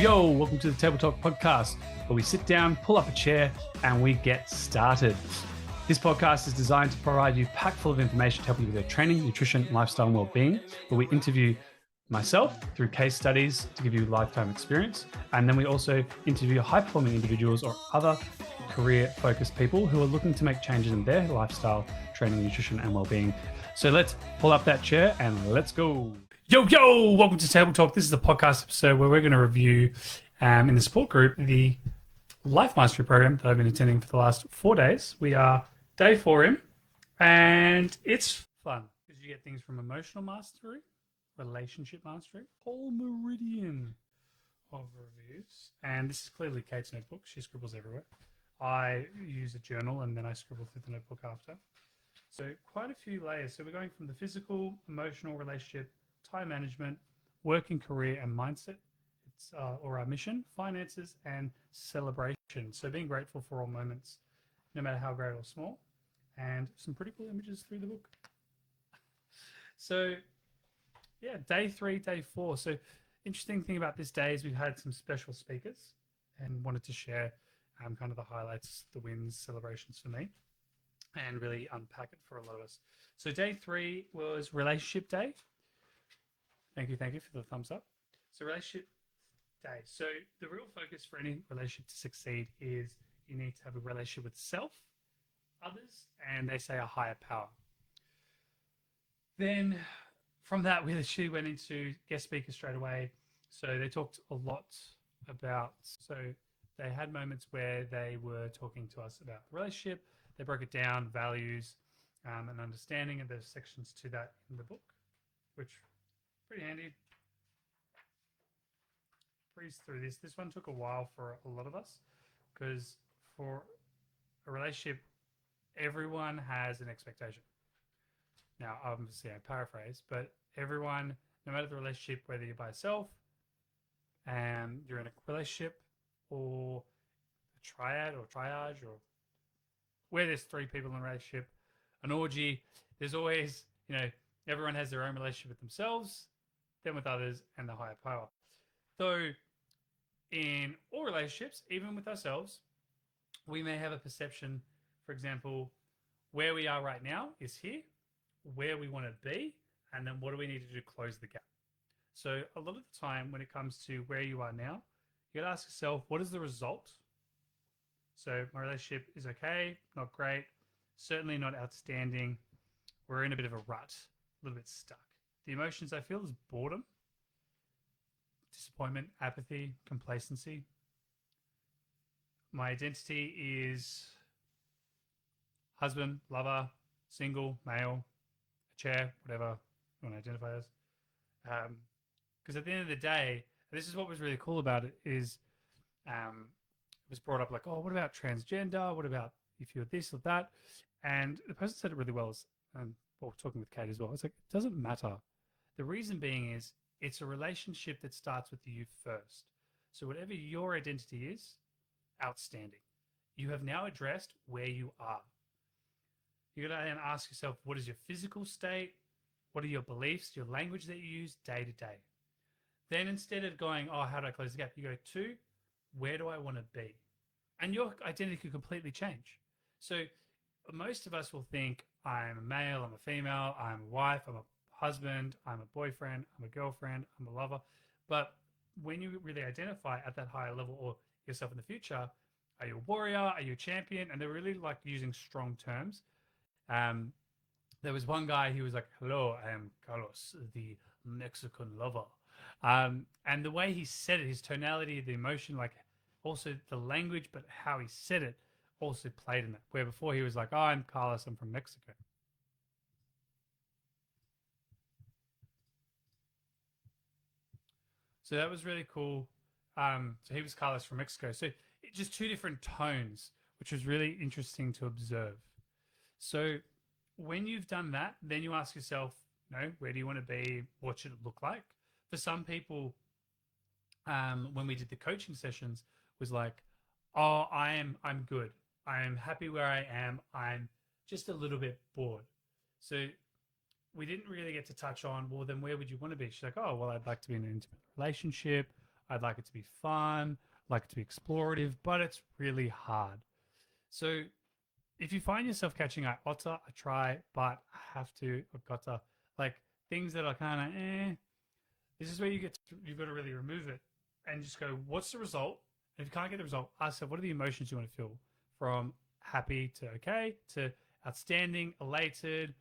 Yo, welcome to the Table Talk podcast, where we sit down, pull up a chair, and we get started. This podcast is designed to provide you packed full of information to help you with your training, nutrition, lifestyle, and well-being, where we interview myself through case studies to give you lifetime experience. And then we also interview high-performing individuals or other career-focused people who are looking to make changes in their lifestyle, training, nutrition, and well-being. So let's pull up that chair and let's go. Yo, welcome to Table Talk. This is the podcast episode where we're going to review in the support group the Life Mastery program that I've been attending for the last 4 days. We are day 4 in, and it's fun because you get things from emotional mastery, relationship mastery, whole meridian of reviews. And this is clearly Kate's notebook. She scribbles everywhere. I use a journal and then I scribble through the notebook after. So quite a few layers. So we're going from the physical, emotional, relationship, time management, work and career and mindset, or our mission, finances and celebration. So being grateful for all moments, no matter how great or small, and some pretty cool images through the book. So yeah, day 3, day 4. So interesting thing about this day is we've had some special speakers and wanted to share kind of the highlights, the wins, celebrations for me, and really unpack it for a lot of us. So day 3 was relationship day. Thank you for the thumbs up. So relationship day. So the real focus for any relationship to succeed is you need to have a relationship with self, others, and they say a higher power. Then from that, we actually went into guest speakers straight away. So they talked a lot about, so they had moments where they were talking to us about relationship. They broke it down, values, and understanding, and there's sections to that in the book, which pretty handy. Breeze through this. This one took a while for a lot of us because for a relationship, everyone has an expectation. Now, obviously, I paraphrase, but everyone, no matter the relationship, whether you're by yourself and you're in a relationship or a triad or triage or where there's 3 people in a relationship, an orgy, there's always, everyone has their own relationship with themselves, then with others, and the higher power. So in all relationships, even with ourselves, we may have a perception, for example, where we are right now is here, where we want to be, and then what do we need to do to close the gap. So a lot of the time when it comes to where you are now, you got to ask yourself, what is the result? So my relationship is okay, not great, certainly not outstanding. We're in a bit of a rut, a little bit stuck. The emotions I feel is boredom, disappointment, apathy, complacency. My identity is husband, lover, single, male, a chair, whatever you want to identify as. Because at the end of the day, this is what was really cool about it is it was brought up like, oh, what about transgender? What about if you're this or that? And the person said it really well, talking with Kate as well. It's like, it doesn't matter. The reason being is it's a relationship that starts with you first. So whatever your identity is, outstanding. You have now addressed where you are. You got to then ask yourself, what is your physical state? What are your beliefs, your language that you use day to day? Then instead of going, oh, how do I close the gap? You go to, where do I want to be? And your identity could completely change. So most of us will think, I'm a male, I'm a female, I'm a wife, I'm a husband, I'm a boyfriend, I'm a girlfriend, I'm a lover. But when you really identify at that higher level or yourself in the future, are you a warrior? Are you a champion? And they're really like using strong terms. There was one guy, he was like, hello, I am Carlos, the Mexican lover. And the way he said it, his tonality, the emotion, like also the language, but how he said it also played in that. Where before he was like, oh, I'm Carlos, I'm from Mexico. So that was really cool. So he was Carlos from Mexico. So just 2 different tones, which was really interesting to observe. So when you've done that, then you ask yourself, where do you want to be? What should it look like? For some people, when we did the coaching sessions, was like, oh, I'm good. I am happy where I am. I'm just a little bit bored. So we didn't really get to touch on, well, then where would you want to be? She's like, oh, well, I'd like to be in an intimate relationship. I'd like it to be fun, like it to be explorative, but it's really hard. So if you find yourself catching I otter, I try, but I have to, I've got to, like things that are kind of this is where you've got to really remove it and just go, what's the result? And if you can't get the result, ask yourself, what are the emotions you want to feel? From happy to okay to outstanding, elated,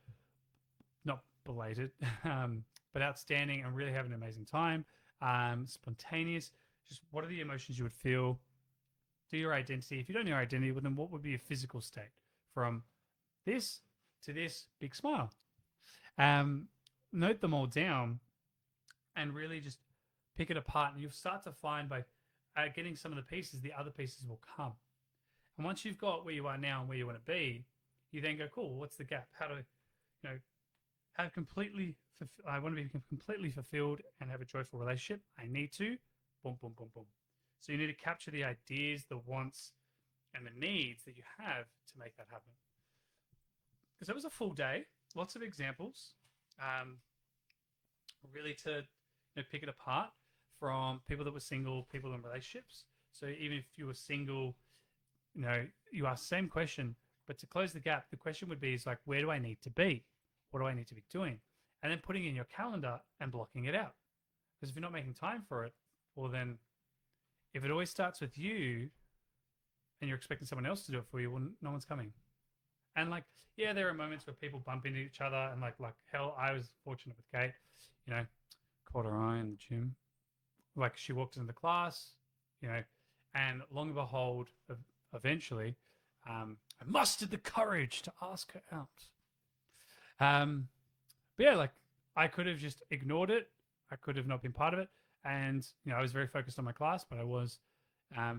not belated, but outstanding and really having an amazing time. Spontaneous. Just what are the emotions you would feel? Do your identity. If you don't know your identity, well, then what would be a physical state? From this to this big smile. Um, Note them all down and really just pick it apart. And you'll start to find by getting some of the pieces, the other pieces will come. And once you've got where you are now and where you want to be, you then go, cool, what's the gap? How do I, have completely, I want to be completely fulfilled and have a joyful relationship. I need to, boom, boom, boom, boom. So you need to capture the ideas, the wants, and the needs that you have to make that happen. Because it was a full day, lots of examples, really to pick it apart from people that were single, people in relationships. So even if you were single, you ask the same question, but to close the gap, the question would be is like, where do I need to be? What do I need to be doing? And then putting in your calendar and blocking it out. Because if you're not making time for it, well then, if it always starts with you and you're expecting someone else to do it for you, well, no one's coming. And like, yeah, there are moments where people bump into each other and like hell, I was fortunate with Kate, caught her eye in the gym. Like she walked into the class, and long and behold, eventually, I mustered the courage to ask her out. But yeah, like I could have just ignored it. I could have not been part of it. And, I was very focused on my class, but I was,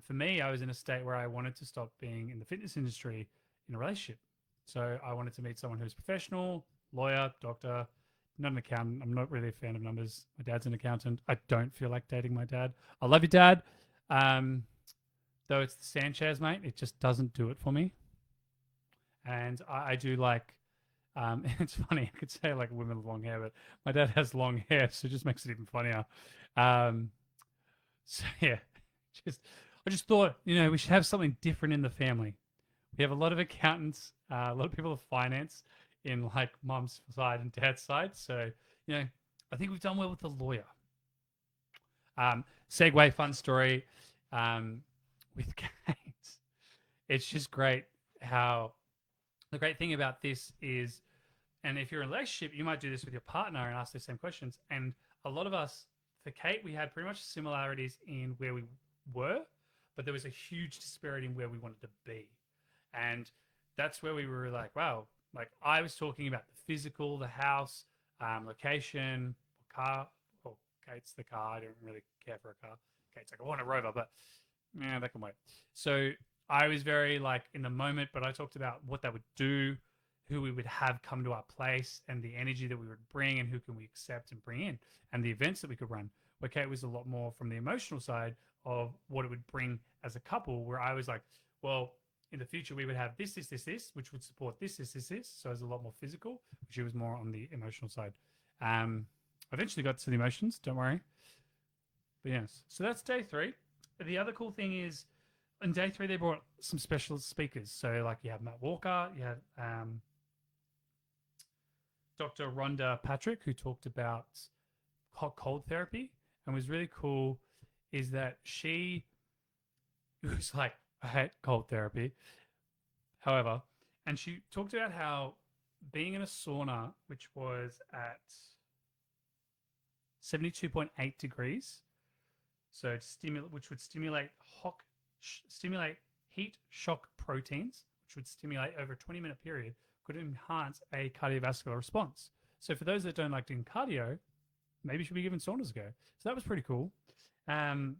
for me, I was in a state where I wanted to stop being in the fitness industry in a relationship. So I wanted to meet someone who's professional, lawyer, doctor, not an accountant. I'm not really a fan of numbers. My dad's an accountant. I don't feel like dating my dad. I love you, Dad. Though it's the Sanchez, mate, it just doesn't do it for me. And I do like, it's funny, I could say like women with long hair, but my dad has long hair, so it just makes it even funnier. So yeah, I just thought, we should have something different in the family. We have a lot of accountants, a lot of people of finance in like mom's side and dad's side. So, I think we've done well with the lawyer. Segue, fun story with Kate. It's just great how the great thing about this is, and if you're in a relationship, you might do this with your partner and ask the same questions. And a lot of us, for Kate, we had pretty much similarities in where we were, but there was a huge disparity in where we wanted to be. And that's where we were like, wow, like I was talking about the physical, the house, location, car. Well, Kate's the car. I don't really care for a car. Kate's like, I want a Rover, but yeah, that can wait. So I was very like in the moment, but I talked about what that would do, who we would have come to our place, and the energy that we would bring, and who can we accept and bring in, and the events that we could run. Where Kate was a lot more from the emotional side of what it would bring as a couple, where I was like, well, in the future we would have this, which would support this. So it was a lot more physical. She was more on the emotional side. Eventually got to the emotions, don't worry. But yes, so that's day 3. The other cool thing is, on day 3, they brought some special speakers. So, like, you have Matt Walker, you had Dr. Rhonda Patrick, who talked about hot cold therapy, and was really cool. Is that she was like, I hate cold therapy. However, and she talked about how being in a sauna, which was at 72.8 degrees, so which would stimulate heat shock proteins, which would stimulate over a 20-minute period, could enhance a cardiovascular response. So for those that don't like doing cardio, maybe you should be giving saunas a go. So that was pretty cool. So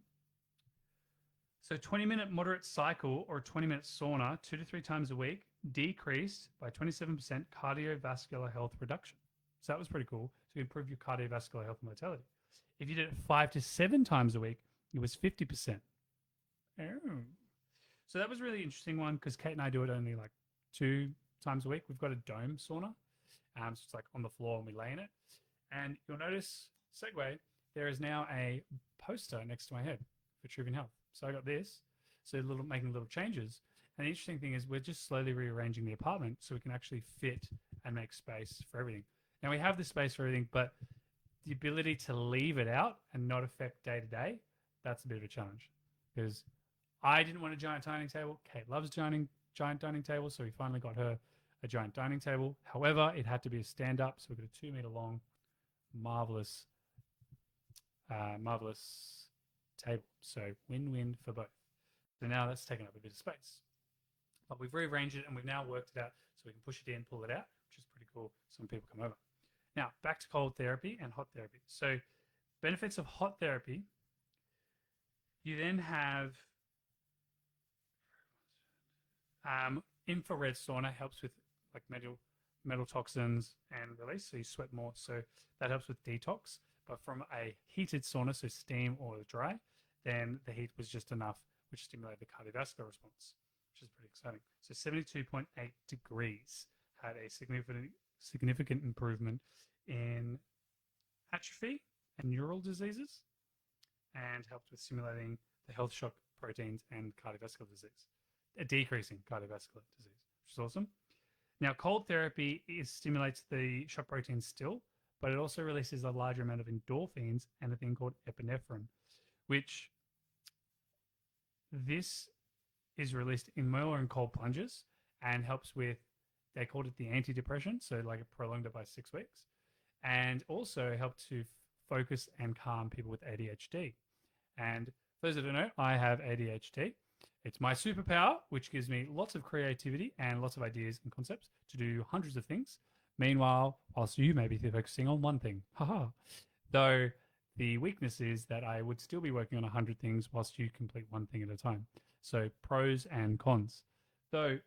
20-minute moderate cycle or 20-minute sauna 2 to 3 times a week decreased by 27% cardiovascular health reduction. So that was pretty cool to improve your cardiovascular health and motility. If you did it 5 to 7 times a week, it was 50%. Oh. So that was a really interesting one because Kate and I do it only like 2 times a week. We've got a dome sauna. So it's like on the floor and we lay in it. And you'll notice, segue, there is now a poster next to my head, Vitruvian Health. So I got this, so making little changes. And the interesting thing is we're just slowly rearranging the apartment so we can actually fit and make space for everything. Now we have the space for everything, but the ability to leave it out and not affect day to day, that's a bit of a challenge. Because I didn't want a giant dining table. Kate loves giant dining tables, so we finally got her a giant dining table. However, it had to be a stand-up, so we got a 2 meter long, marvelous table. So win-win for both. So now that's taken up a bit of space. But we've rearranged it and we've now worked it out so we can push it in, pull it out, which is pretty cool. Some people come over. Now, back to cold therapy and hot therapy. So benefits of hot therapy, you then have infrared sauna helps with like metal toxins and release, so you sweat more. So that helps with detox. But from a heated sauna, so steam or dry, then the heat was just enough, which stimulated the cardiovascular response, which is pretty exciting. So 72.8 degrees had a significant improvement in atrophy and neural diseases and helped with stimulating the health shock proteins and cardiovascular disease, a decreasing cardiovascular disease, which is awesome. Now, cold therapy stimulates the shock proteins still, but it also releases a larger amount of endorphins and a thing called epinephrine, which this is released in more and cold plunges and helps with, they called it the antidepressant, so like it prolonged it by 6 weeks, and also helped to focus and calm people with ADHD. And for those that don't know, I have ADHD. It's my superpower, which gives me lots of creativity and lots of ideas and concepts to do hundreds of things. Meanwhile, whilst you may be focusing on one thing, haha. Though the weakness is that I would still be working on 100 things whilst you complete one thing at a time. So pros and cons. Though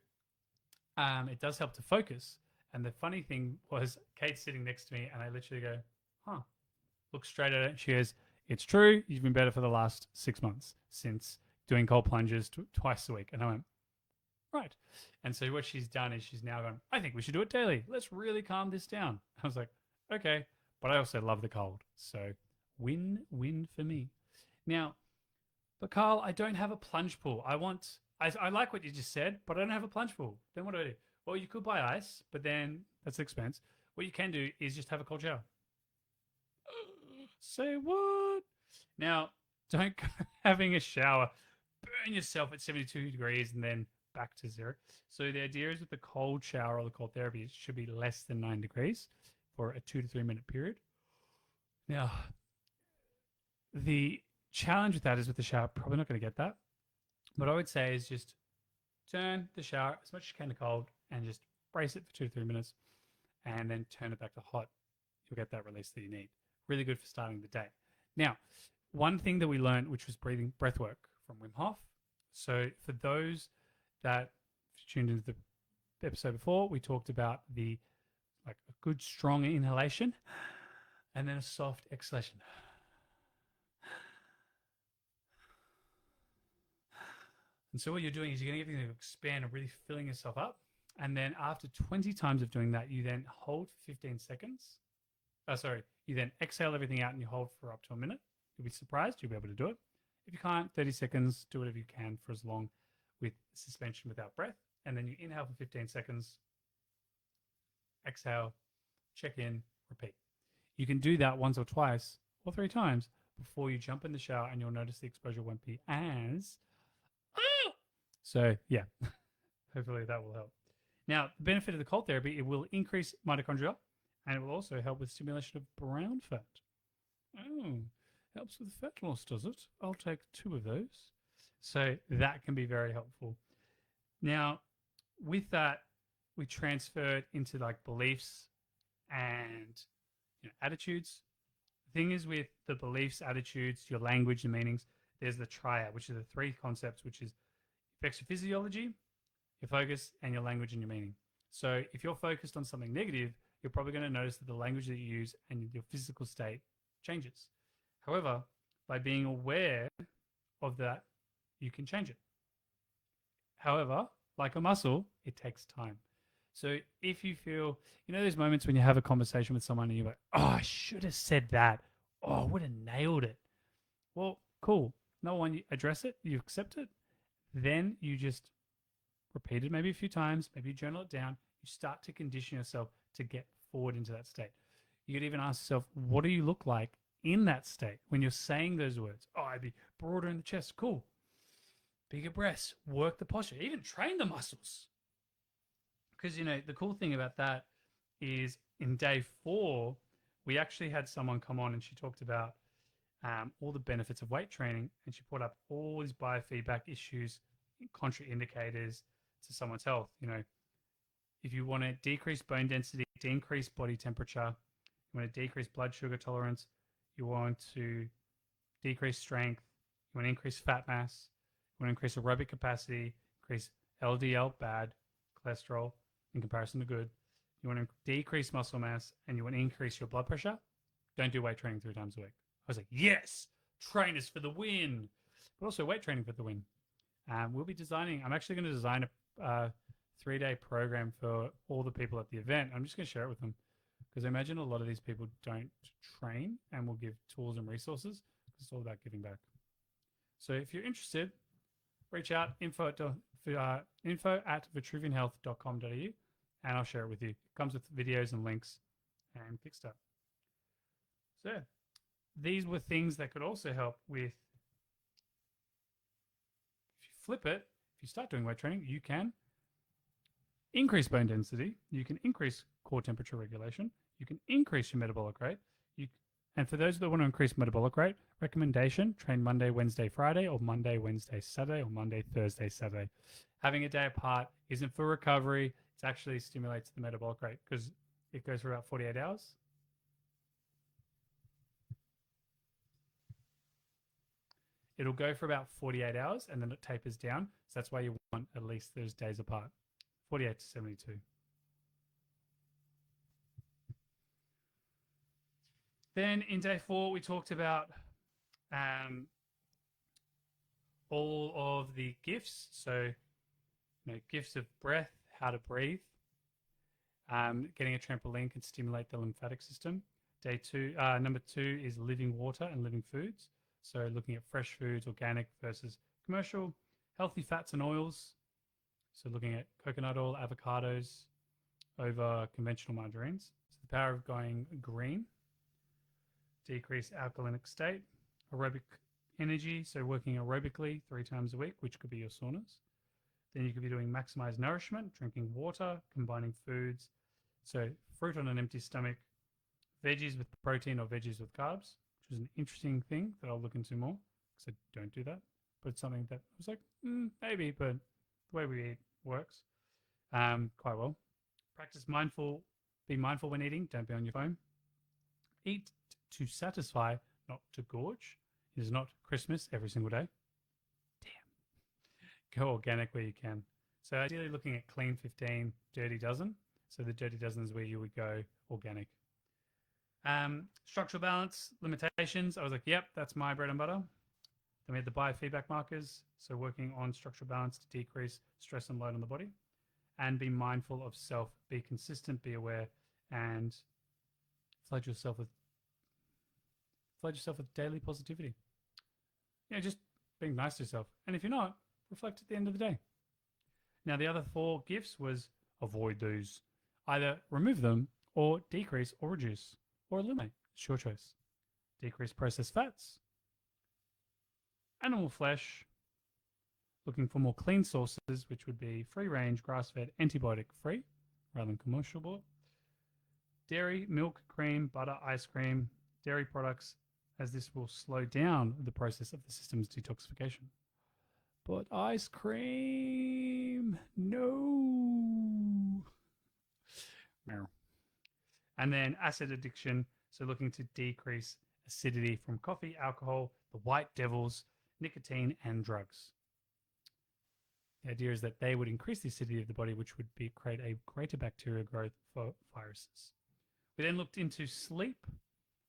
it does help to focus. And the funny thing was Kate's sitting next to me and I literally go, look straight at it. She goes, it's true. You've been better for the last 6 months since doing cold plunges twice a week. And I went, right. And so what she's done is she's now gone, I think we should do it daily. Let's really calm this down. I was like, okay. But I also love the cold. So win-win for me. Now, but Carl, I don't have a plunge pool. I like what you just said, but I don't have a plunge pool. Then what do I do? Well, you could buy ice, but then that's expense. What you can do is just have a cold shower. Say what? Now, don't go having a shower, burn yourself at 72 degrees and then back to 0. So the idea is with the cold shower or the cold therapy, it should be less than 9 degrees for a 2 to 3 minute period. Now, the challenge with that is with the shower, probably not going to get that. What I would say is just turn the shower as much as you can to cold and just brace it for 2 to 3 minutes and then turn it back to hot. You'll get that release that you need. Really good for starting the day. Now, one thing that we learned, which was breath work from Wim Hof. So for those that tuned into the episode before, we talked about a good strong inhalation and then a soft exhalation. And so what you're doing is you're getting everything to expand and really filling yourself up. And then after 20 times of doing that, you then hold for 15 seconds. You then exhale everything out and you hold for up to a minute. You'll be surprised you'll be able to do it. If you can't, 30 seconds, do whatever you can for as long with suspension without breath. And then you inhale for 15 seconds, exhale, check in, repeat. You can do that once or twice or 3 times before you jump in the shower and you'll notice the exposure won't be as... So yeah, hopefully that will help. Now, the benefit of the cold therapy, it will increase mitochondria and it will also help with stimulation of brown fat. Oh, helps with fat loss, does it? I'll take 2 of those. So that can be very helpful. Now, with that, we transferred into like beliefs and attitudes. The thing is with the beliefs, attitudes, your language and meanings, there's the triad, which are the 3 concepts, which is affects your physiology, your focus, and your language and your meaning. So if you're focused on something negative, you're probably going to notice that the language that you use and your physical state changes. However, by being aware of that, you can change it. However, like a muscle, it takes time. So if you feel, those moments when you have a conversation with someone and you're like, oh, I should have said that. Oh, I would have nailed it. Well, cool. Number one, you address it, you accept it, then you just repeat it maybe a few times, maybe you journal it down. You start to condition yourself to get forward into that state. You could even ask yourself, what do you look like in that state when you're saying those words? Oh, I'd be broader in the chest. Cool. Bigger breasts. Work the posture. Even train the muscles. Because, the cool thing about that is in day 4, we actually had someone come on and she talked about all the benefits of weight training, and she put up all these biofeedback issues, contraindicators to someone's health. If you want to decrease bone density, increase body temperature, you want to decrease blood sugar tolerance, you want to decrease strength, you want to increase fat mass, you want to increase aerobic capacity, increase LDL, bad, cholesterol in comparison to good, you want to decrease muscle mass, and you want to increase your blood pressure, don't do weight training 3 times a week. I was like, yes, trainers for the win, but also weight training for the win. I'm actually going to design a 3-day program for all the people at the event. I'm just going to share it with them because I imagine a lot of these people don't train and will give tools and resources because it's all about giving back. So if you're interested, reach out, info at vitruvianhealth.com.au, and I'll share it with you. It comes with videos and links and Kickstart. So these were things that could also help with, if you flip it, if you start doing weight training, you can increase bone density, you can increase core temperature regulation, you can increase your metabolic rate. And for those that want to increase metabolic rate, recommendation, train Monday, Wednesday, Friday, or Monday, Wednesday, Saturday, or Monday, Thursday, Saturday. Having a day apart isn't for recovery. It actually stimulates the metabolic rate because it goes for about 48 hours. It'll go for about 48 hours and then it tapers down. So that's why you want at least those days apart, 48 to 72. Then in day 4, we talked about all of the gifts. So, gifts of breath, how to breathe. Getting a trampoline can stimulate the lymphatic system. Number 2 is living water and living foods. So looking at fresh foods, organic versus commercial, healthy fats and oils. So looking at coconut oil, avocados over conventional margarines. So the power of going green, decrease alkalinic state, aerobic energy. So working aerobically 3 times a week, which could be your saunas. Then you could be doing maximized nourishment, drinking water, combining foods. So fruit on an empty stomach, veggies with protein or veggies with carbs, which is an interesting thing that I'll look into more because I don't do that. But it's something that I was like, maybe, but the way we eat works quite well. Be mindful when eating. Don't be on your phone. Eat to satisfy, not to gorge. It is not Christmas every single day. Damn. Go organic where you can. So ideally looking at clean 15, dirty dozen. So the dirty dozen is where you would go organic. Structural balance, limitations. I was like, yep, that's my bread and butter. Then we had the biofeedback markers. So working on structural balance to decrease stress and load on the body. And be mindful of self. Be consistent, be aware, and flood yourself with daily positivity. Just being nice to yourself. And if you're not, reflect at the end of the day. Now, the other 4 gifts was avoid those. Either remove them or decrease or reduce or eliminate. It's your choice. Decrease processed fats. Animal flesh. Looking for more clean sources, which would be free-range, grass-fed, antibiotic-free, rather than commercial bought. Dairy, milk, cream, butter, ice cream, dairy products, as this will slow down the process of the system's detoxification. But ice cream, no. And then acid addiction, so looking to decrease acidity from coffee, alcohol, the white devils, nicotine, and drugs. The idea is that they would increase the acidity of the body, which would create a greater bacterial growth for viruses. We then looked into sleep,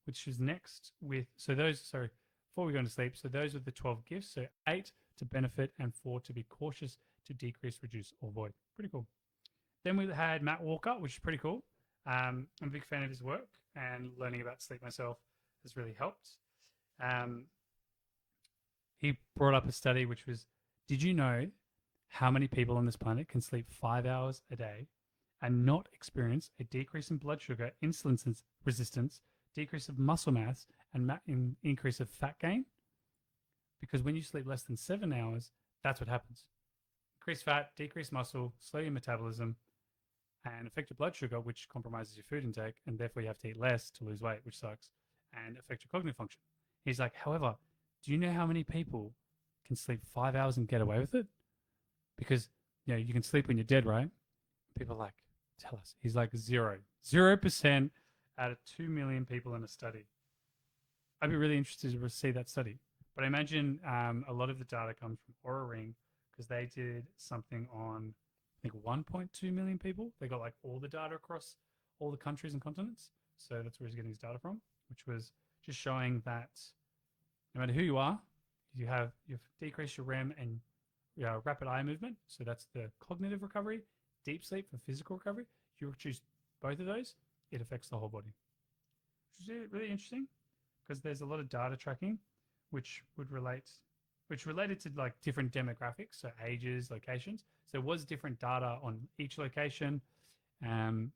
which is next before we go into sleep, so those are the 12 gifts. So 8 to benefit and 4 to be cautious, to decrease, reduce, or avoid. Pretty cool. Then we had Matt Walker, which is pretty cool. I'm a big fan of his work and learning about sleep myself has really helped. He brought up a study which was, did you know how many people on this planet can sleep 5 hours a day and not experience a decrease in blood sugar, insulin resistance, decrease of muscle mass, and increase of fat gain? Because when you sleep less than 7 hours, that's what happens. Increase fat, decrease muscle, slow your metabolism, and affect your blood sugar, which compromises your food intake, and therefore you have to eat less to lose weight, which sucks, and affect your cognitive function. He's like, however, do you know how many people can sleep 5 hours and get away with it? Because, you can sleep when you're dead, right? People are like, tell us. He's like 0% out of 2 million people in a study. I'd be really interested to see that study. But I imagine a lot of the data comes from Oura Ring, because they did something on, I think, 1.2 million people. They got like all the data across all the countries and continents. So that's where he's getting his data from, which was just showing that no matter who you are, you've decreased your REM and rapid eye movement. So that's the cognitive recovery, deep sleep for physical recovery. If you choose both of those, it affects the whole body. Which is really interesting, because there's a lot of data tracking which related to like different demographics, so ages, locations. So there was different data on each location. We'll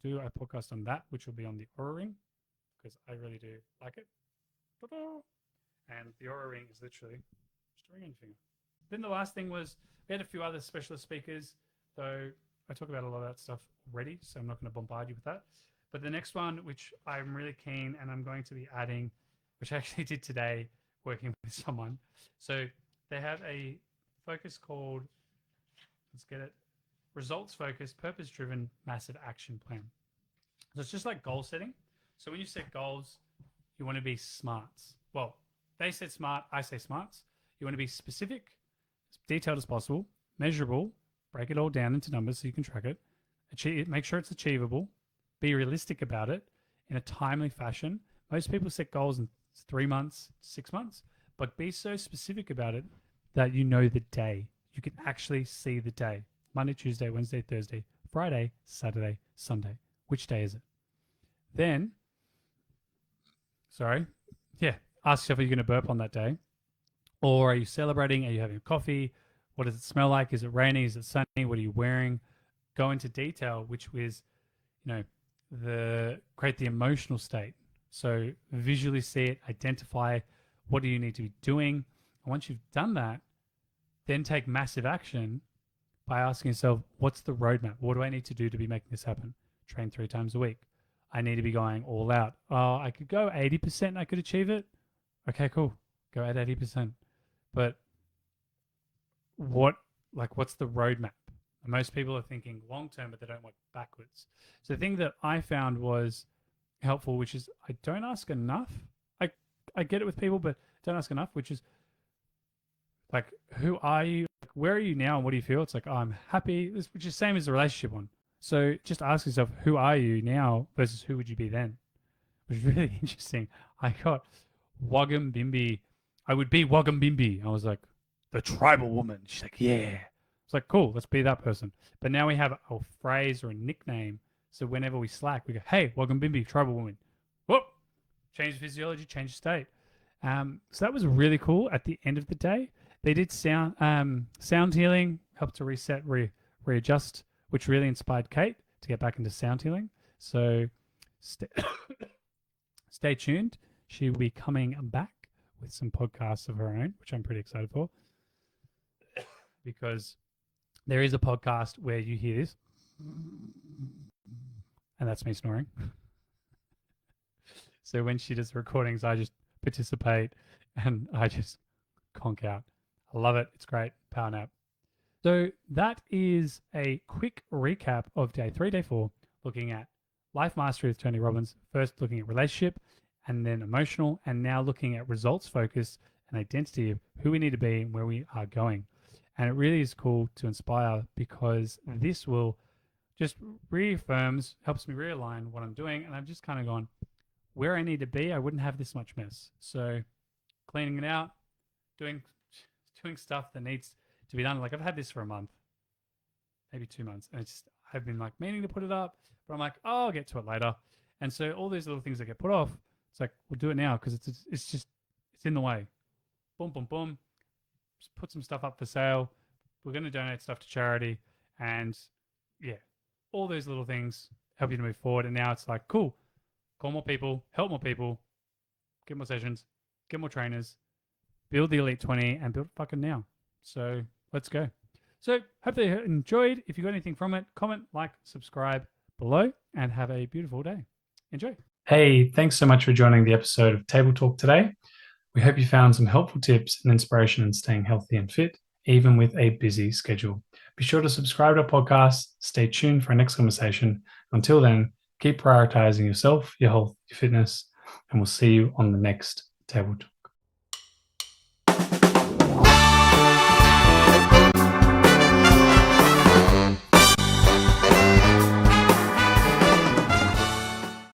do a podcast on that, which will be on the Oura Ring, because I really do like it. Ta-da! And the Oura Ring is literally just a ring on your finger. Then the last thing was, we had a few other specialist speakers, though I talk about a lot of that stuff already, so I'm not going to bombard you with that. But the next one, which I'm really keen and I'm going to be adding, which I actually did today, working with someone. So they have a focus called, let's get it, results focused, purpose driven, massive action plan. So it's just like goal setting. So when you set goals, you want to be smarts. Well, they said smart, I say smarts. You want to be specific, as detailed as possible, measurable, break it all down into numbers so you can track it, make sure it's achievable, be realistic about it in a timely fashion. Most people set goals in 3 months, 6 months, but be so specific about it that you know the day. You can actually see the day. Monday, Tuesday, Wednesday, Thursday, Friday, Saturday, Sunday. Which day is it? Then, ask yourself, are you going to burp on that day? Or are you celebrating? Are you having coffee? What does it smell like? Is it raining? Is it sunny? What are you wearing? Go into detail, which is, create the emotional state. So visually see it, identify what do you need to be doing. And once you've done that, then take massive action by asking yourself, what's the roadmap? What do I need to do to be making this happen? Train 3 times a week. I need to be going all out. Oh, I could go 80% and I could achieve it. Okay, cool. Go at 80%. But what's the roadmap? Most people are thinking long term, but they don't work backwards. So the thing that I found was helpful, which is I don't ask enough. I get it with people, but don't ask enough, which is like, who are you? Where are you now? And what do you feel? It's like, oh, I'm happy, which is same as the relationship one. So just ask yourself, who are you now versus who would you be then? Which is really interesting. I got Wagam Bimbi. I would be Wagam Bimbi. I was like, the tribal woman. She's like, yeah. It's like, cool, let's be that person. But now we have a phrase or a nickname. So whenever we Slack, we go, hey, Wagam Bimbi, tribal woman. Whoop. Change physiology, change state. So that was really cool. At the end of the day, they did sound healing, helped to reset, readjust, which really inspired Kate to get back into sound healing. So stay tuned. She will be coming back with some podcasts of her own, which I'm pretty excited for, because there is a podcast where you hear this, and that's me snoring. So when she does recordings, I just participate and I just conk out. I love it. It's great. Power nap. So that is a quick recap of day 3, day 4, looking at life mastery with Tony Robbins. First looking at relationship, and then emotional, and now looking at results focused and identity of who we need to be and where we are going. And it really is cool to inspire, because this will just helps me realign what I'm doing. And I've just kind of gone, where I need to be, I wouldn't have this much mess. So cleaning it out, doing stuff that needs to be done. Like, I've had this for a month, maybe 2 months, and I've been like meaning to put it up, but I'm like, oh, I'll get to it later. And so all these little things that get put off It's like, we'll do it now because it's in the way. Boom, boom, boom. Just put some stuff up for sale. We're going to donate stuff to charity. And yeah, all those little things help you to move forward. And now it's like, cool, call more people, help more people, get more sessions, get more trainers, build the Elite 20 and build it fucking now. So let's go. So hope they enjoyed. If you got anything from it, comment, like, subscribe below, and have a beautiful day. Enjoy. Hey, thanks so much for joining the episode of Table Talk today. We hope you found some helpful tips and inspiration in staying healthy and fit, even with a busy schedule. Be sure to subscribe to our podcast. Stay tuned for our next conversation. Until then, keep prioritizing yourself, your health, your fitness, and we'll see you on the next Table Talk.